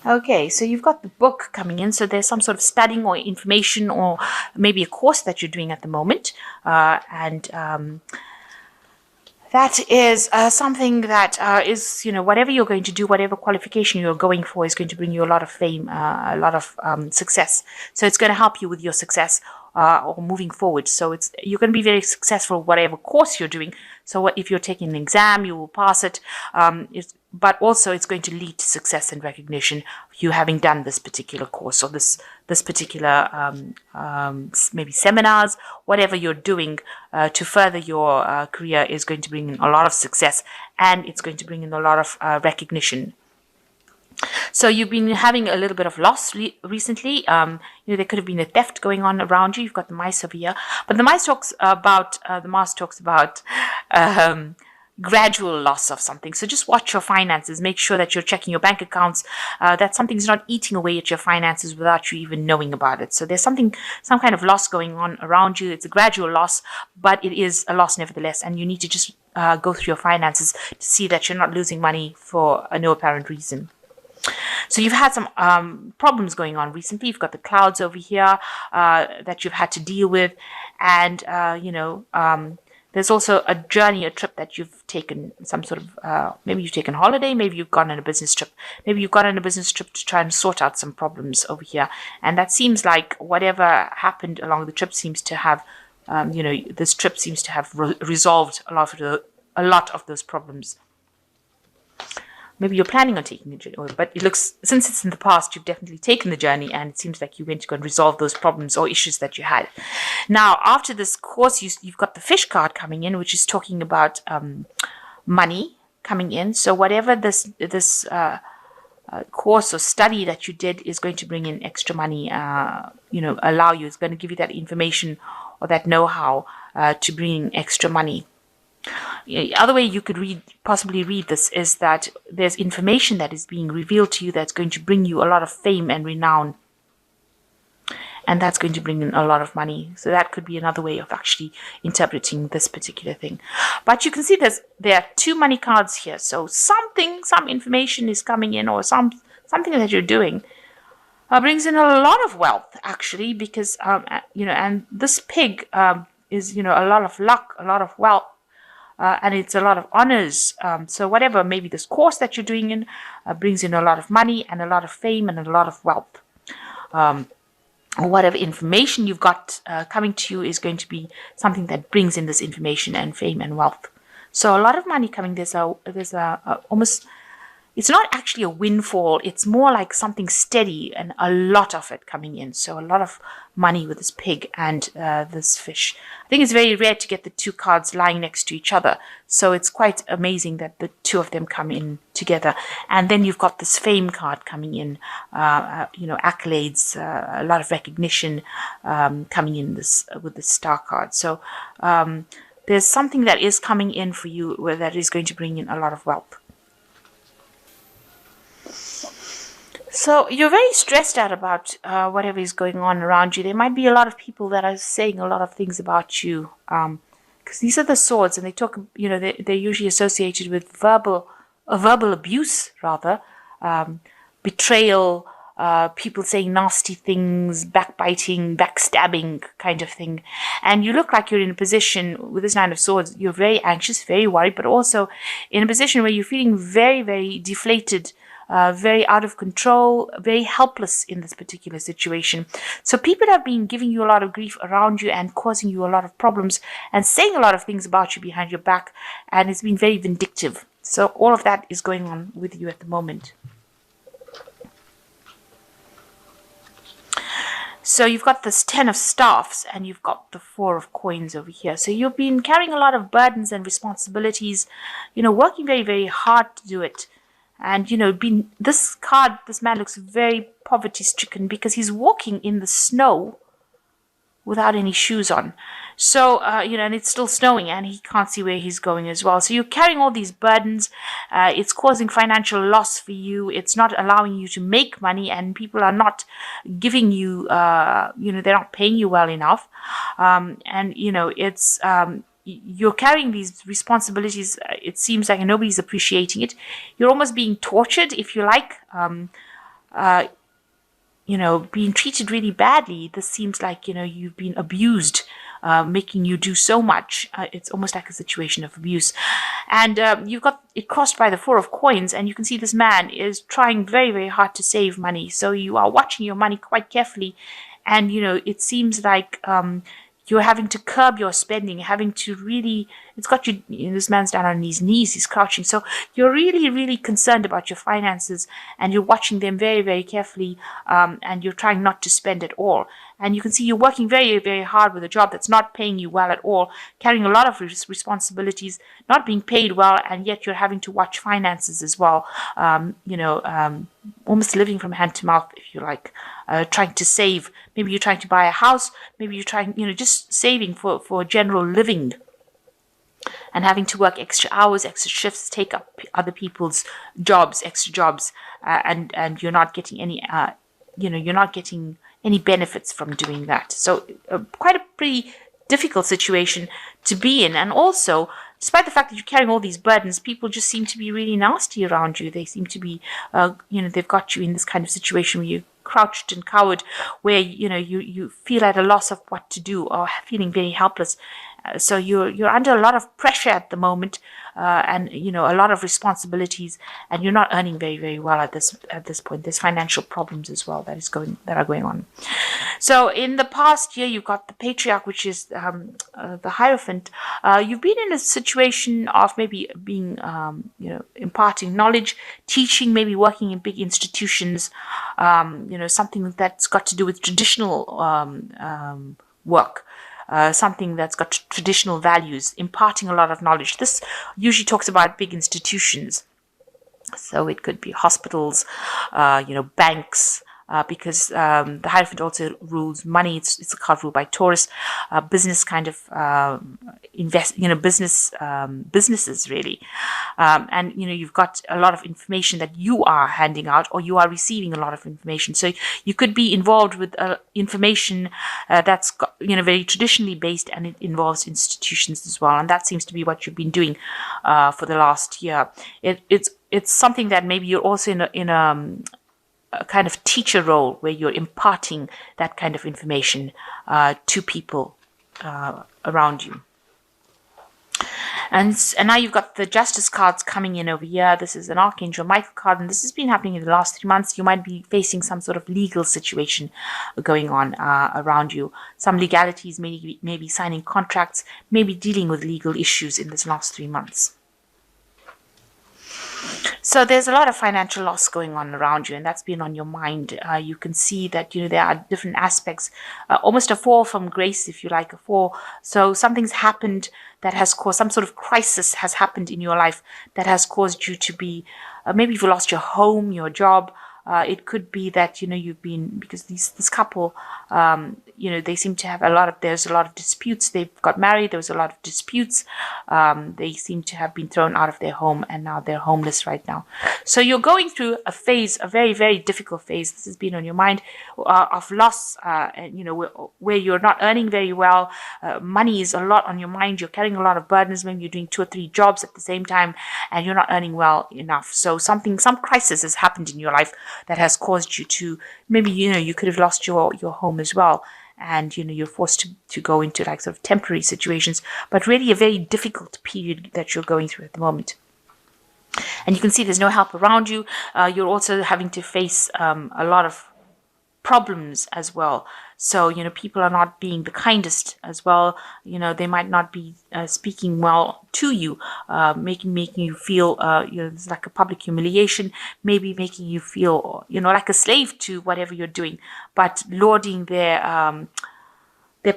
Okay, so you've got the book coming in. So there's some sort of studying or information or maybe a course that you're doing at the moment. And that is something that is, whatever you're going to do, whatever qualification you're going for is going to bring you a lot of fame, a lot of success. So it's going to help you with your success or moving forward. So you're going to be very successful whatever course you're doing. So if you're taking an exam, you will pass it. But also it's going to lead to success and recognition, you having done this particular course or this particular maybe seminars, whatever you're doing to further your career is going to bring in a lot of success, and it's going to bring in a lot of recognition. So you've been having a little bit of loss recently. There could have been a theft going on around you. You've got the mice over here, but the mice talks about gradual loss of something. So just watch your finances. Make sure that you're checking your bank accounts, that something's not eating away at your finances without you even knowing about it. So there's some kind of loss going on around you. It's a gradual loss, but it is a loss nevertheless. And you need to just go through your finances to see that you're not losing money for no apparent reason. So you've had some problems going on recently. You've got the clouds over here that you've had to deal with. And, there's also a journey, a trip that you've taken, some sort of, maybe you've taken a holiday, maybe you've gone on a business trip. Maybe you've gone on a business trip to try and sort out some problems over here. And that seems like whatever happened along the trip seems to have, this trip seems to have resolved a lot of those problems. Maybe you're planning on taking the journey, but it looks, since it's in the past, you've definitely taken the journey, and it seems like you went to go and resolve those problems or issues that you had. Now, after this course, you've got the fish card coming in, which is talking about money coming in. So whatever this course or study that you did is going to bring in extra money, allow you, it's going to give you that information or that know-how to bring in extra money. The other way you could possibly read this is that there's information that is being revealed to you that's going to bring you a lot of fame and renown, and that's going to bring in a lot of money. So that could be another way of actually interpreting this particular thing. But you can see there are two money cards here. So some information is coming in, or something that you're doing brings in a lot of wealth, actually, because and this pig is a lot of luck, a lot of wealth. And it's a lot of honors. So whatever, maybe this course that you're doing in brings in a lot of money and a lot of fame and a lot of wealth. Whatever information you've got coming to you is going to be something that brings in this information and fame and wealth. So a lot of money coming. There's almost, it's not actually a windfall. It's more like something steady and a lot of it coming in. So a lot of money with this pig and this fish. I think it's very rare to get the two cards lying next to each other. So it's quite amazing that the two of them come in together. And then you've got this fame card coming in, accolades, a lot of recognition coming in with the star card. So there's something that is coming in for you that is going to bring in a lot of wealth. So you're very stressed out about whatever is going on around you. There might be a lot of people that are saying a lot of things about you, because these are the swords, and they talk. They're usually associated with verbal abuse, rather, betrayal, people saying nasty things, backbiting, backstabbing, kind of thing. And you look like you're in a position with this Nine of Swords. You're very anxious, very worried, but also in a position where you're feeling very, very deflated. Very out of control, very helpless in this particular situation. So people have been giving you a lot of grief around you and causing you a lot of problems and saying a lot of things about you behind your back, and it's been very vindictive. So all of that is going on with you at the moment. So you've got this 10 of staffs and you've got the 4 of coins over here. So you've been carrying a lot of burdens and responsibilities, working very, very hard to do it. And, this man looks very poverty-stricken because he's walking in the snow without any shoes on. So, and it's still snowing and he can't see where he's going as well. So you're carrying all these burdens. It's causing financial loss for you. It's not allowing you to make money, and people are not giving you, they're not paying you well enough. It's... you're carrying these responsibilities. It seems like nobody's appreciating it. You're almost being tortured, if you like. being treated really badly. This seems like, you've been abused, making you do so much. It's almost like a situation of abuse. And you've got it crossed by the Four of Coins, and you can see this man is trying very, very hard to save money. So you are watching your money quite carefully. And, it seems like you're having to curb your spending, having to really, it's got you, this man's down on his knees, he's crouching. So you're really, really concerned about your finances, and you're watching them very, very carefully, and you're trying not to spend at all. And you can see you're working very, very hard with a job that's not paying you well at all, carrying a lot of responsibilities, not being paid well, and yet you're having to watch finances as well. Almost living from hand to mouth, if you like, trying to save. Maybe you're trying to buy a house. Maybe you're trying, just saving for general living, and having to work extra hours, extra shifts, take up other people's jobs, extra jobs, and you're not getting any, you're not getting any benefits from doing that. So quite a pretty difficult situation to be in. And also, despite the fact that you're carrying all these burdens, people just seem to be really nasty around you. They seem to be, they've got you in this kind of situation where you're crouched and cowered, where, you feel at a loss of what to do, or feeling very helpless. So you're under a lot of pressure at the moment, and a lot of responsibilities, and you're not earning very, very well at this point. There's financial problems as well that are going on. So in the past year, you've got the Patriarch, which is the Hierophant. You've been in a situation of maybe being, imparting knowledge, teaching, maybe working in big institutions, something that's got to do with traditional work. Something that's got traditional values, imparting a lot of knowledge. This usually talks about big institutions. So it could be hospitals, banks, because the Hierophant also rules money. It's a card ruled by Taurus. Business kind of businesses really. And, you've got a lot of information that you are handing out, or you are receiving a lot of information. So you could be involved with information that's got, very traditionally based, and it involves institutions as well. And that seems to be what you've been doing for the last year. It's something that maybe you're also in a kind of teacher role, where you're imparting that kind of information to people around you. And now you've got the Justice cards coming in over here. This is an Archangel Michael card, and this has been happening in the last 3 months. You might be facing some sort of legal situation going on around you. Some legalities, maybe signing contracts, maybe dealing with legal issues in this last 3 months. So there's a lot of financial loss going on around you, and that's been on your mind. You can see that, there are different aspects, almost a fall from grace, if you like, a fall. So something's happened that has caused, some sort of crisis has happened in your life that has caused you to be, maybe you've lost your home, your job. It could be that, you've been, because this couple, they seem to have there's a lot of disputes. They've got married. There was a lot of disputes. They seem to have been thrown out of their home, and now they're homeless right now. So you're going through a phase, a very, very difficult phase. This has been on your mind, of loss, and, where you're not earning very well. Money is a lot on your mind. You're carrying a lot of burdens. Maybe you're doing 2 or 3 jobs at the same time, and you're not earning well enough. So some crisis has happened in your life that has caused you to, maybe, you could have lost your home as well. And, you're forced to go into like sort of temporary situations, but really a very difficult period that you're going through at the moment. And you can see there's no help around you. You're also having to face a lot of problems as well. So, people are not being the kindest as well. They might not be speaking well to you, making you feel, it's like a public humiliation, maybe making you feel, like a slave to whatever you're doing, but lording their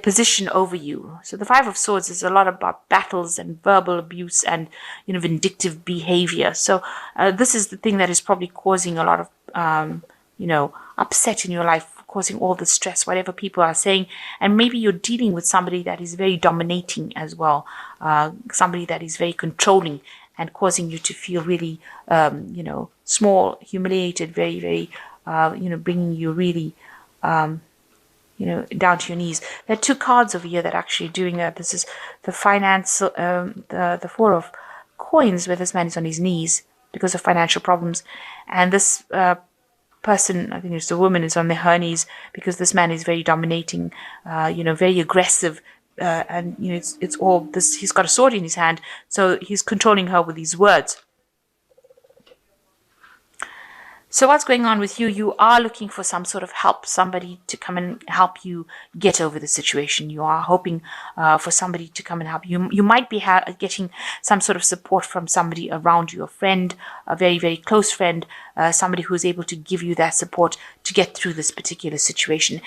position over you. So the Five of Swords is a lot about battles and verbal abuse and, vindictive behavior. So this is the thing that is probably causing a lot of, upset in your life, causing all the stress, whatever people are saying. And maybe you're dealing with somebody that is very dominating as well, somebody that is very controlling and causing you to feel really, small, humiliated, very, very, bringing you really, down to your knees. There are 2 cards over here that are actually doing that. This is the finance, the Four of Coins, where this man is on his knees because of financial problems. And this person, I think it's the woman, is on her knees because this man is very dominating, very aggressive. And it's all this. He's got a sword in his hand, so he's controlling her with these words. So what's going on with you? You are looking for some sort of help, somebody to come and help you get over the situation. You are hoping for somebody to come and help you. You might be getting some sort of support from somebody around you, a friend, a very, very close friend, somebody who is able to give you that support to get through this particular situation.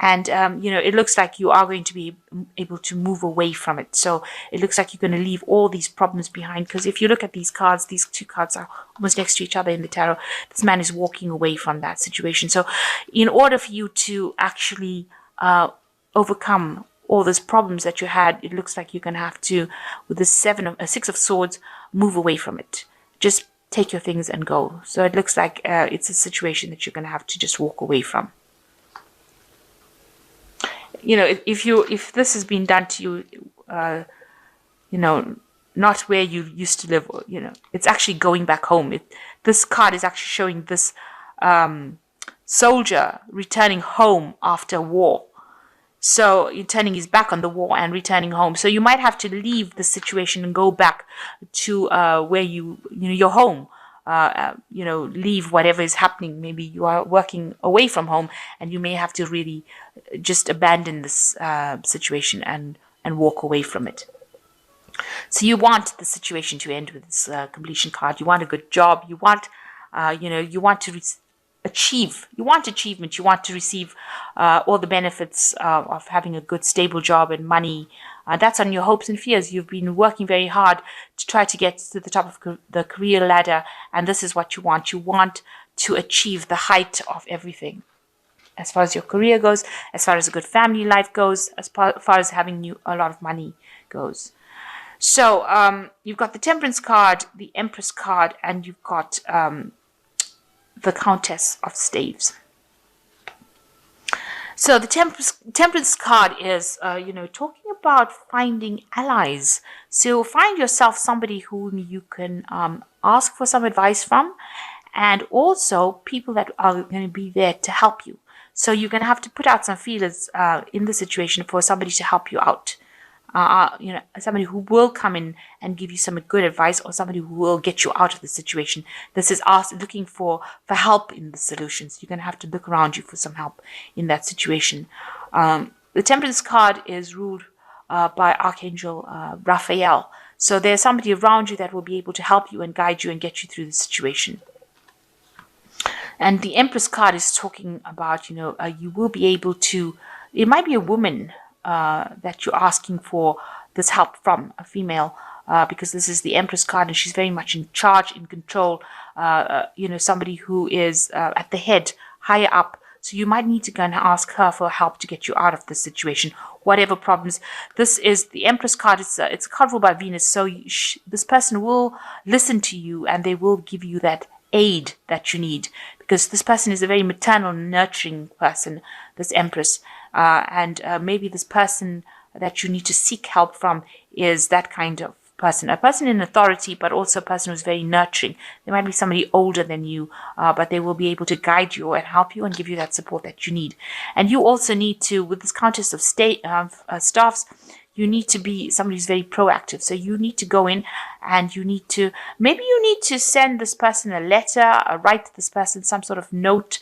And, it looks like you are going to be able to move away from it. So it looks like you're going to leave all these problems behind. Because if you look at these cards, these two cards are almost next to each other in the tarot. This man is walking away from that situation. So in order for you to actually overcome all those problems that you had, it looks like you're going to have to, with the Six of Swords, move away from it. Just take your things and go. So it looks like it's a situation that you're going to have to just walk away from. If this has been done to you, not where you used to live, it's actually going back home. This card is actually showing this soldier returning home after war. So you're turning his back on the war and returning home. So you might have to leave the situation and go back to where your home. Leave whatever is happening. Maybe you are working away from home and you may have to really just abandon this situation and walk away from it. So you want the situation to end with this completion card. You want a good job. You want, you want to achieve. You want achievement. You want to receive all the benefits of having a good, stable job and money. That's on your hopes and fears. You've been working very hard to try to get to the top of the career ladder, and this is what you want. You want to achieve the height of everything. As far as your career goes, as far as a good family life goes, as far as having a lot of money goes. So you've got the Temperance card, the Empress card, and you've got the Countess of Staves. So the Temperance card is, talking about finding allies. So find yourself somebody whom you can ask for some advice from, and also people that are going to be there to help you. So you're going to have to put out some feelers in the situation for somebody to help you out. Somebody who will come in and give you some good advice, or somebody who will get you out of the situation. This is looking for help in the solutions. You're going to have to look around you for some help in that situation. The Temperance card is ruled by Archangel Raphael. So there's somebody around you that will be able to help you and guide you and get you through the situation. And the Empress card is talking about, you will be able to, it might be a woman that you're asking for this help from, a female, because this is the Empress card and she's very much in charge, in control, somebody who is at the head, higher up. So you might need to go and ask her for help to get you out of this situation, whatever problems. This is the Empress card. It's a card ruled by Venus. So this person will listen to you and they will give you that aid that you need, because this person is a very maternal, nurturing person, this Empress. And maybe this person that you need to seek help from is that kind of person, a person in authority, but also a person who's very nurturing. There might be somebody older than you, but they will be able to guide you and help you and give you that support that you need. And you also need to, with this Countess of Staffs, you need to be somebody who's very proactive. So you need to go in and maybe you need to send this person a letter, write to this person some sort of note,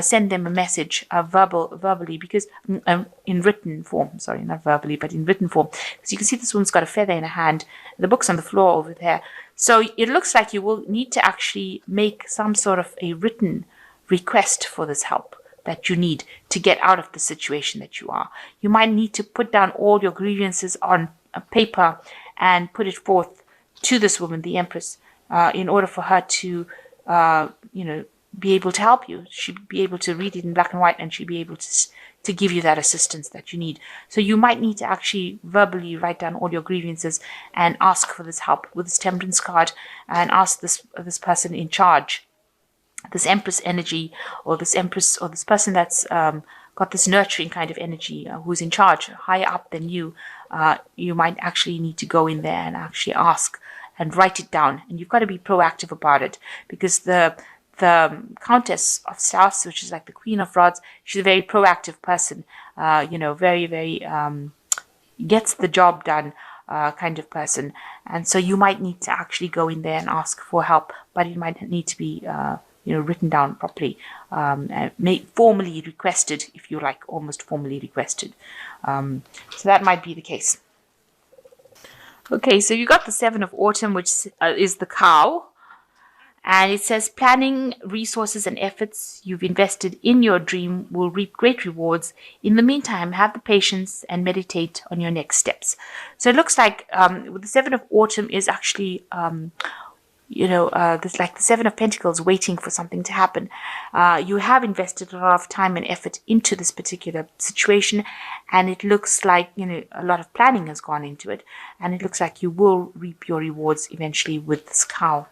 send them a message, verbally, because in written form, sorry, not verbally, but in written form. Because you can see this woman's got a feather in her hand. The book's on the floor over there. So it looks like you will need to actually make some sort of a written request for this help that you need to get out of the situation that you are. You might need to put down all your grievances on a paper and put it forth to this woman, the Empress, in order for her to, be able to help you. She'd be able to read it in black and white, and she'd be able to give you that assistance that you need. So you might need to actually verbally write down all your grievances and ask for this help with this Temperance card, and ask this person in charge, this Empress energy, or this Empress, or this person that's got this nurturing kind of energy, who's in charge, higher up than you. You might actually need to go in there and actually ask and write it down. And you've got to be proactive about it, because the the Countess of Staffs, which is like the Queen of Rods, she's a very proactive person, very, very gets the job done kind of person. And so you might need to actually go in there and ask for help, but it might need to be written down properly, formally requested, if you like, almost formally requested. So that might be the case. Okay, so you got the Seven of Autumn, which is the cow. And it says, planning, resources, and efforts you've invested in your dream will reap great rewards. In the meantime, have the patience and meditate on your next steps. So it looks like the Seven of Autumn is actually, there's like the Seven of Pentacles waiting for something to happen. You have invested a lot of time and effort into this particular situation, and it looks like, a lot of planning has gone into it. And it looks like you will reap your rewards eventually with this cow.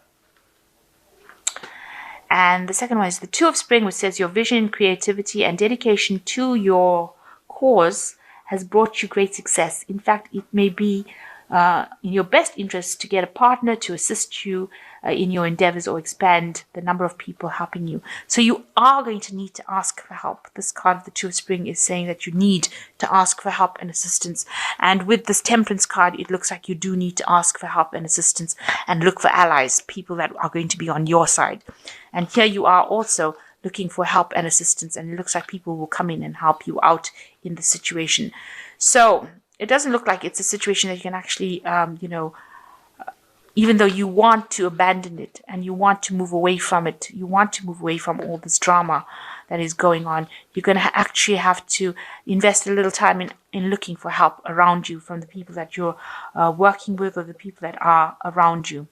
And the second one is the Two of Spring, which says your vision, creativity, and dedication to your cause has brought you great success. In fact, it may be in your best interest to get a partner to assist you in your endeavors or expand the number of people helping you. So you are going to need to ask for help. This card of the Two of Spring is saying that you need to ask for help and assistance. And with this Temperance card, it looks like you do need to ask for help and assistance and look for allies, people that are going to be on your side. And here you are also looking for help and assistance, and it looks like people will come in and help you out in the situation. So it doesn't look like it's a situation that you can actually, even though you want to abandon it and you want to move away from it, you want to move away from all this drama that is going on, you're going to actually have to invest a little time in looking for help around you from the people that you're working with or the people that are around you.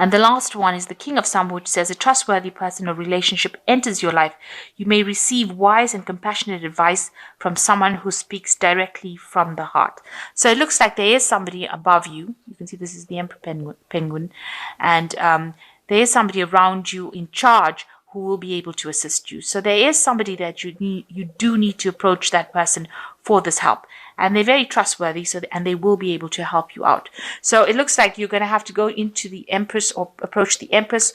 And the last one is the King of Samba, which says a trustworthy person or relationship enters your life. You may receive wise and compassionate advice from someone who speaks directly from the heart. So it looks like there is somebody above you. You can see this is the Emperor Penguin. And there is somebody around you in charge who will be able to assist you. So there is somebody that you do need to approach that person for this help. And they're very trustworthy, and they will be able to help you out. So it looks like you're going to have to go into the Empress or approach the Empress.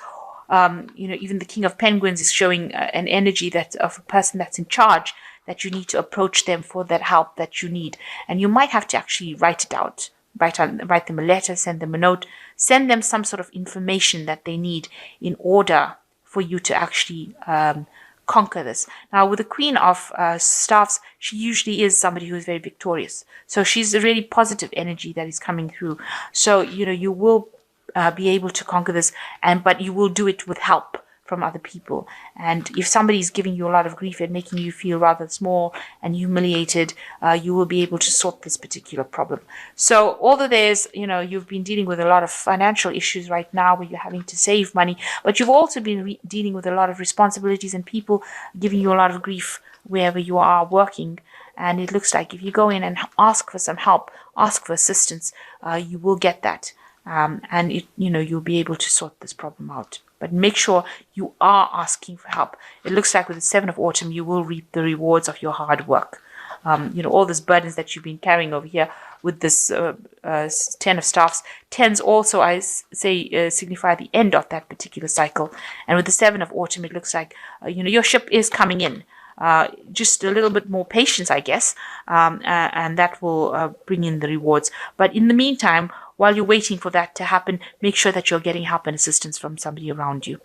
Even the King of Penguins is showing an energy that of a person that's in charge, that you need to approach them for that help that you need. And you might have to actually write it out. Write them a letter, send them a note, send them some sort of information that they need in order for you to actually conquer this. Now, with the Queen of Staffs, she usually is somebody who is very victorious. So she's a really positive energy that is coming through. So, you will be able to conquer this, but you will do it with help from other people. And if somebody is giving you a lot of grief and making you feel rather small and humiliated, you will be able to sort this particular problem. So although there's, you've been dealing with a lot of financial issues right now where you're having to save money, but you've also been dealing with a lot of responsibilities and people giving you a lot of grief wherever you are working. And it looks like if you go in and ask for some help, ask for assistance, you will get that. And you'll be able to sort this problem out. But make sure you are asking for help. It looks like with the Seven of Autumn, you will reap the rewards of your hard work. All those burdens that you've been carrying over here with this Ten of Staffs. Tens also, I say, signify the end of that particular cycle. And with the Seven of Autumn, it looks like, your ship is coming in. Just a little bit more patience, I guess, and that will bring in the rewards. But in the meantime, while you're waiting for that to happen, make sure that you're getting help and assistance from somebody around you.